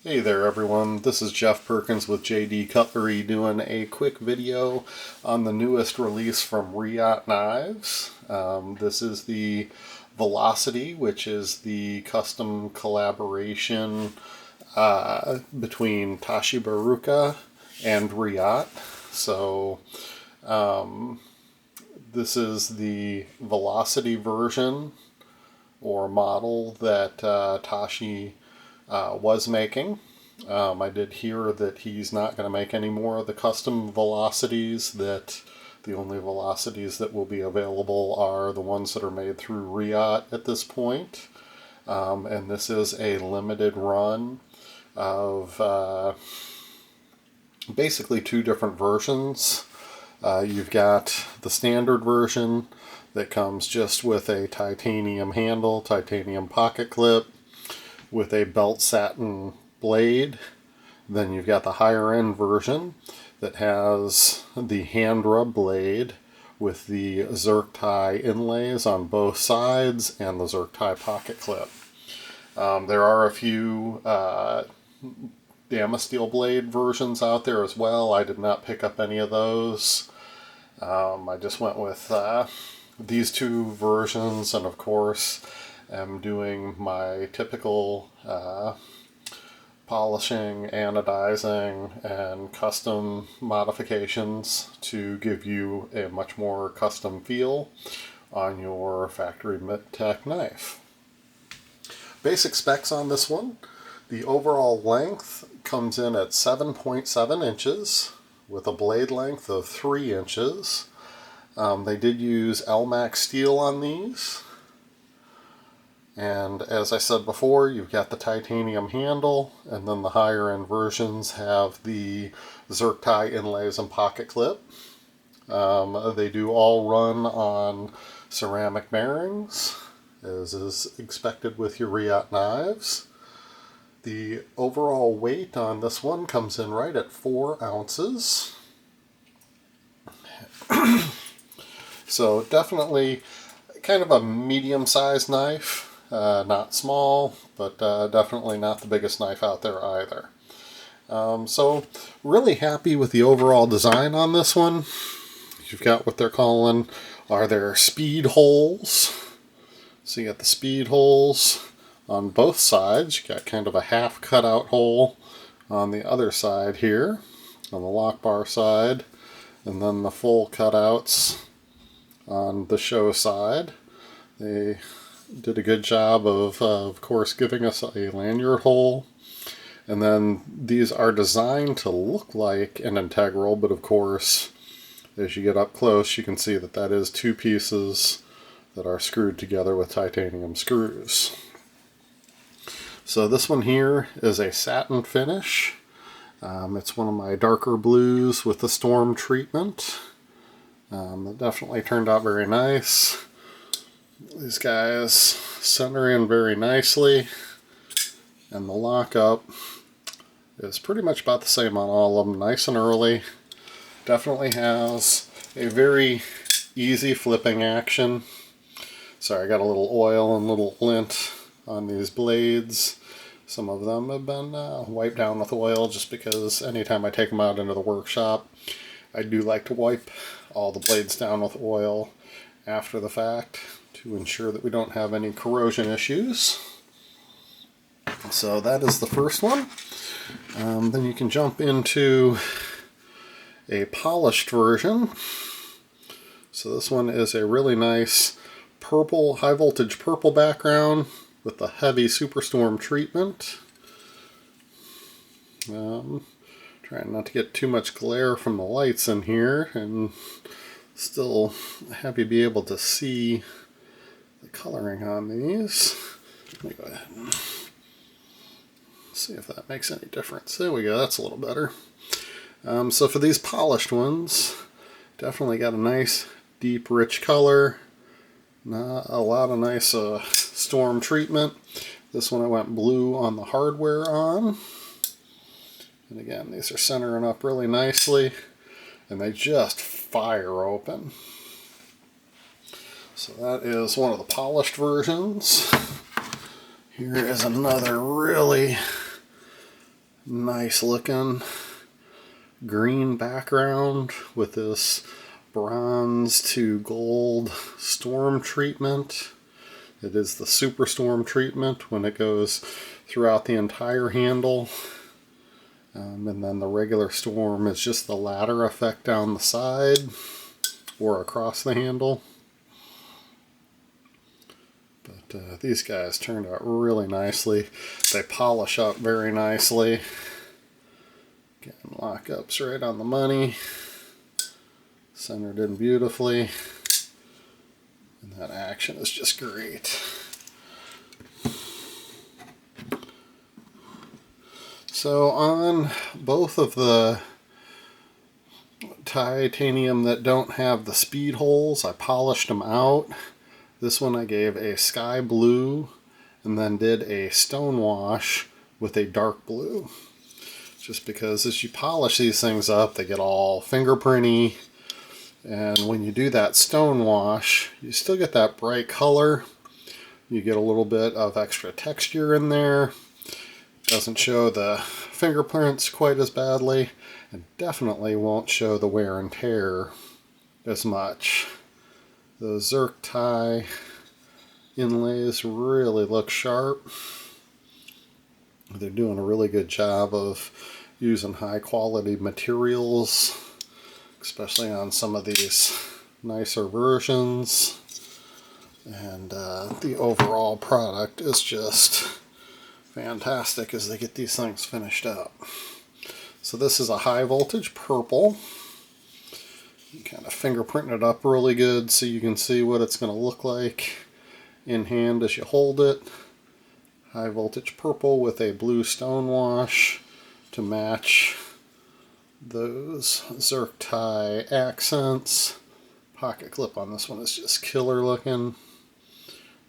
Hey there everyone, this is Jeff Perkins with JD Cutlery doing a quick video on the newest release from Reate knives. This is the Velocity, which is the custom collaboration between Tashi Bharucha and Reate. So this is the Velocity version or model that Tashi was making. I did hear that he's not going to make any more of the custom velocities, that the only velocities that will be available are the ones that are made through Reate at this point. And this is a limited run of basically two different versions. You've got the standard version that comes just with a titanium handle, titanium pocket clip, with a belt satin blade. Then you've got the higher end version that has the hand rub blade with the zerk inlays on both sides and the zerk pocket clip. There are a few Damasteel blade versions out there as well. I did not pick up any of those. I just went with these two versions, and of course am doing my typical polishing, anodizing, and custom modifications to give you a much more custom feel on your factory mid-tech knife. Basic specs on this one: the overall length comes in at 7.7 inches with a blade length of 3 inches. They did use Elmax steel on these. And as I said before, you've got the titanium handle, and then the higher end versions have the zerk inlays and pocket clip. They do all run on ceramic bearings, as is expected with your Reate knives. The overall weight on this one comes in right at 4 ounces. So definitely kind of a medium-sized knife. Not small, but definitely not the biggest knife out there either. So really happy with the overall design on this one. You've got what they're calling, are their speed holes. So you got the speed holes on both sides. You got kind of a half cutout hole on the other side here, on the lock bar side, and then the full cutouts on the show side. They did a good job of course, giving us a lanyard hole. And then these are designed to look like an integral, but of course, as you get up close, you can see that that is two pieces that are screwed together with titanium screws. So this one here is a satin finish. It's one of my darker blues with the storm treatment. It definitely turned out very nice. These guys center in very nicely, and the lockup is pretty much about the same on all of them, nice and early. Definitely has a very easy flipping action. Sorry, I got a little oil and little lint on these blades. Some of them have been wiped down with oil, just because anytime I take them out into the workshop, I do like to wipe all the blades down with oil after the fact to ensure that we don't have any corrosion issues. So that is the first one. Then you can jump into a polished version. So this one is a really nice purple, high voltage purple background with the heavy Superstorm treatment. Trying not to get too much glare from the lights in here, and still have you be able to see the coloring on these. Let me go ahead and see if that makes any difference. There we go, that's a little better. So for these polished ones, definitely got a nice deep rich color, a lot of nice storm treatment. This one I went blue on the hardware on, and again, these are centering up really nicely, and they just fire open. So that is one of the polished versions. Here is another really Nice looking green background with this bronze to gold storm treatment. It is the super storm treatment when it goes throughout the entire handle. And then the regular storm is just the ladder effect down the side or across the handle. But these guys turned out really nicely. They polish up very nicely. Again, lock-up's right on the money. Centered in beautifully. And that action is just great. So on both of the titanium that don't have the speed holes, I polished them out. This one I gave a sky blue and then did a stone wash with a dark blue. Just because as you polish these things up, they get all fingerprinty. And when you do that stone wash, you still get that bright color. You get a little bit of extra texture in there. Doesn't show the fingerprints quite as badly, and definitely won't show the wear and tear as much. The Zerk tie inlays really look sharp. They're doing a really good job of using high quality materials, especially on some of these nicer versions. And the overall product is just fantastic as they get these things finished up. So this is a high voltage purple. You kind of fingerprint it up really good so you can see what it's going to look like in hand as you hold it. High voltage purple with a blue stone wash to match those Zerk tie accents. Pocket clip on this one is just killer looking.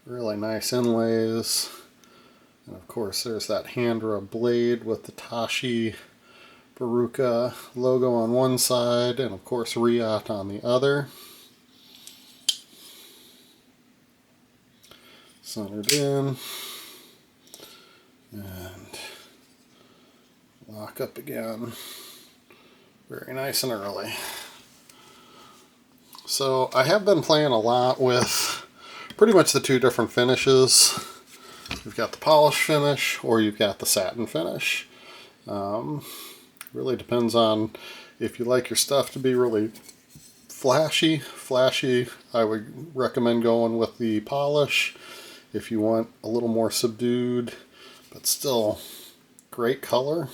Really nice inlays. And of course there's that hand rub blade with the Tashi Bharucha logo on one side and of course Reate on the other. Centered in. And lock up again. Very nice and early. So I have been playing a lot with pretty much the two different finishes. You've got the polish finish or you've got the satin finish. Really depends on if you like your stuff to be really flashy. I would recommend going with the polish. If you want a little more subdued but still great color,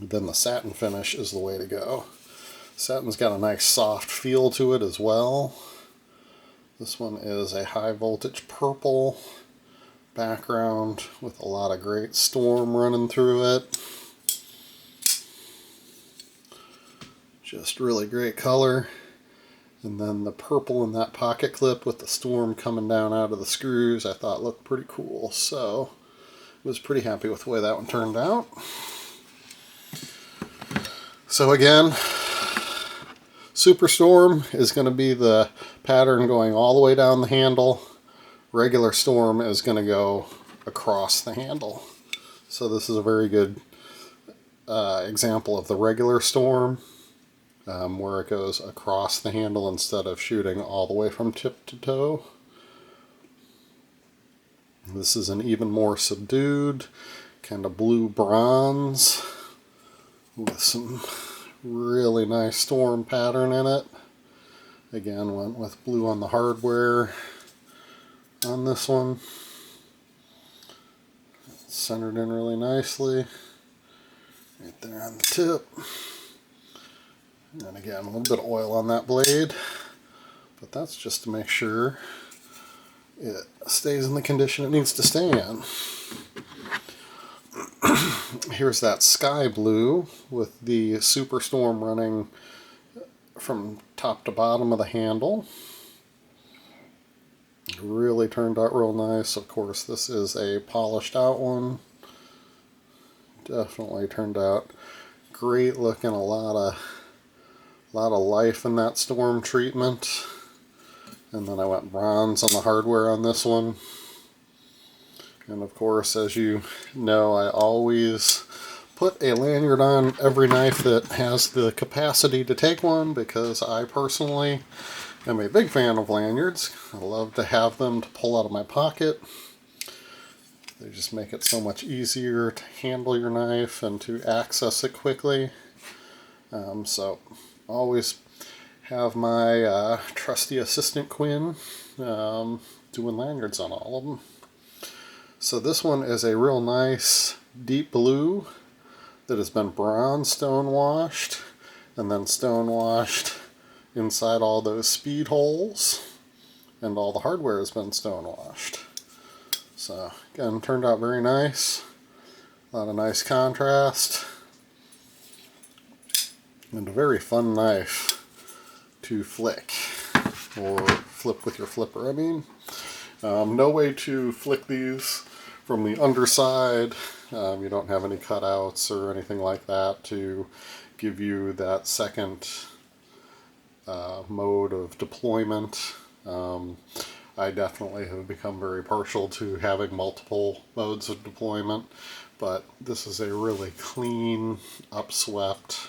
then the satin finish is the way to go. Satin's got a nice soft feel to it as well. This one is a high voltage purple background with a lot of great storm running through it. Just really great color. And then the purple in that pocket clip with the storm coming down out of the screws I thought looked pretty cool. So I was pretty happy with the way that one turned out. So again, Superstorm is going to be the pattern going all the way down the handle. Regular Storm is going to go across the handle. So this is a very good example of the regular Storm, where it goes across the handle instead of shooting all the way from tip to toe. This is an even more subdued kind of blue bronze with some really nice storm pattern in it. Again, went with blue on the hardware on this one. Centered in really nicely. Right there on the tip. And again, a little bit of oil on that blade. But that's just to make sure it stays in the condition it needs to stay in. Here's that sky blue with the Superstorm running from top to bottom of the handle. Really turned out real nice. Of course, this is a polished out one. Definitely turned out great looking. A lot of life in that storm treatment. And then I went bronze on the hardware on this one. And of course, as you know, I always put a lanyard on every knife that has the capacity to take one, because I personally am a big fan of lanyards. I love to have them to pull out of my pocket. They just make it so much easier to handle your knife and to access it quickly. So always have my trusty assistant Quinn doing lanyards on all of them. So this one is a real nice deep blue that has been bronze stone washed and then stone washed inside all those speed holes, and all the hardware has been stone washed. So again, turned out very nice. A lot of nice contrast. And a very fun knife to flick, or flip with your flipper, I mean. No way to flick these from the underside. You don't have any cutouts or anything like that to give you that second mode of deployment. I definitely have become very partial to having multiple modes of deployment, but this is a really clean, upswept,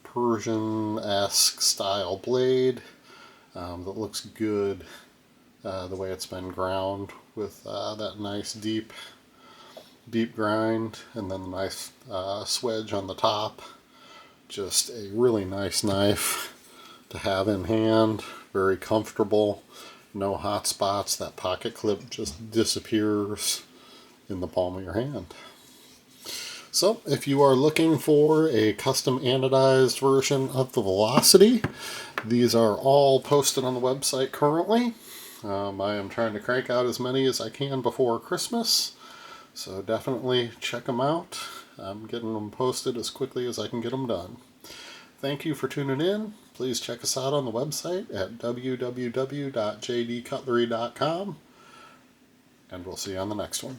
Persian-esque style blade that looks good the way it's been ground with that nice deep grind, and then the nice swedge on the top. Just a really nice knife to have in hand, very comfortable, no hot spots. That pocket clip just disappears in the palm of your hand. So if you are looking for a custom anodized version of the Velocity, these are all posted on the website currently. I am trying to crank out as many as I can before Christmas, so definitely check them out. I'm getting them posted as quickly as I can get them done. Thank you for tuning in. Please check us out on the website at www.jdcutlery.com, and we'll see you on the next one.